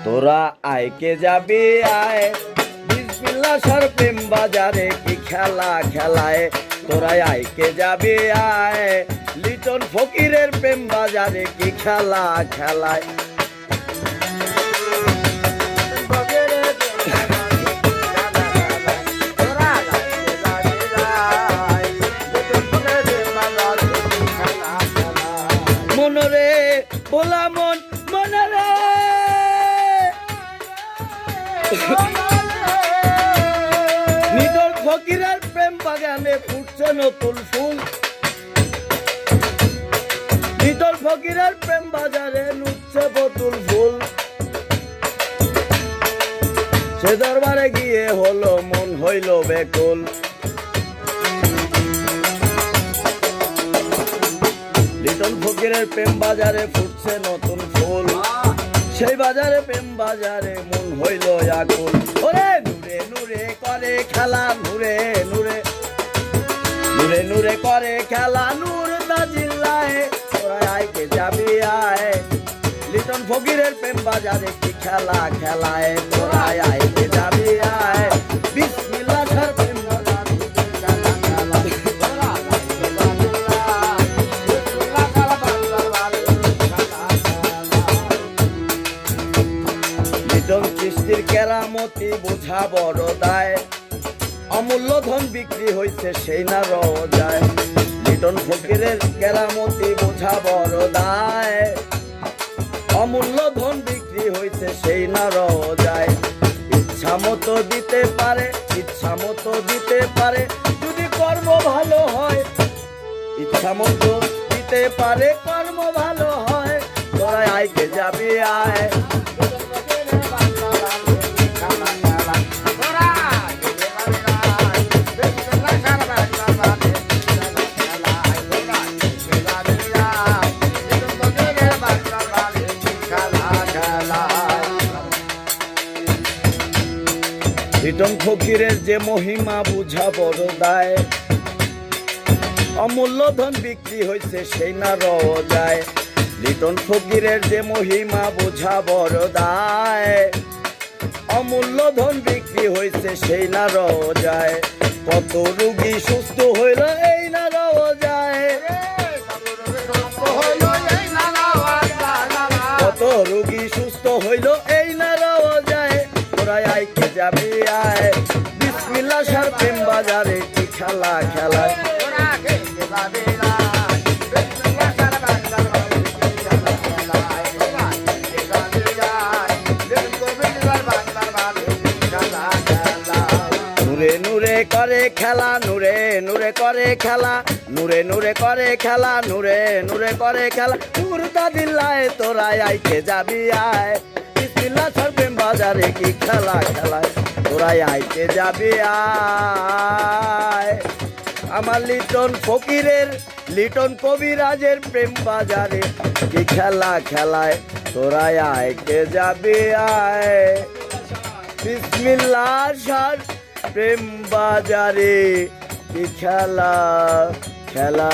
তোরা আইকে যাবি আয় বিসমিল্লাহ সর প্রেম বাজারে কি খেলা খেলায় তোরা আইকে যাবি আয় লিটন ফকিরের প্রেম বাজারে কি খেলা খেলায় মনরে বলা মন মনরে নিদল ফকিরের প্রেম বাগানে ফুটছে নতুন ফুল নিদল ফকিরের প্রেম বাজারে নুচ্ছে বতুল ফুল সে দরবারে গিয়ে হলো মন হইল বেকুল লিটন ফকিরের প্রেম বাজারে ফুটছে নতুন ফুল সেই বাজারে প্রেম বাজারে মন হইল আকুল ওরে নূরে নূরে করে খেলা নূরে নূরে নূরে নূরে করে খেলা নূর দা জিল্লায় তোরা আইকে যাবি আয় লিটন ফকিরের প্রেম বাজারে কি খেলা খেলায় তোরা আইকে যাবি আয় বিসমিল্লাহ সর প্রেম বাজারে লিটন চিস্তির কেরামতি বোঝা বড় দায় অমূল্য ধন বিক্রি হইছে সেই না রোজায় লিটন ফকিরের কেরামতি বোঝা বড় দায় অমূল্য ধন বিক্রি হইছে সেই না রোজায় ইচ্ছা মতো দিতে পারে ইচ্ছা মতো দিতে পারে যদি কর্ম ভালো হয় ইচ্ছা মতো দিতে পারে কর্ম ভালো হয় তোরা আইকে যাবি আয় লিটন ফকিরের যে মহিমা বুঝা বড় দায় অমূল্য ধন বিক্রি হইছে সেই না রোজায় লিটন ফকিরের যে মহিমা বুঝা বড় দায় অমূল্য ধন বিক্রি হইছে সেই না রোজায় কত রোগী সুস্থ হইল এই না রোজায় কত রোগী সুস্থ হইল এই না রোজায় তোরা আইকে যাবি আয় বিসমিল্লাহ সর প্রেম বাজারে কি খেলা খেলায় নূরে নূরে করে খেলা নূরে নূরে করে খেলা নূরে নূরে করে খেলা নূরে নূরে করে খেলা নূর দা দিল্লায় তোরা আইকে যাবি আয় বিসমিল্লাহ সর প্রেম বাজারে কি খেলা খেলায় তোরা আইকে যাবি আয় আমার লিটন ফকিরের লিটন কবিরাজের প্রেম বাজারে কি খেলা খেলায় তোরা আইকে যাবি আয় বিসমিল্লাহ সর প্রেম বাজারে কি খেলা খেলা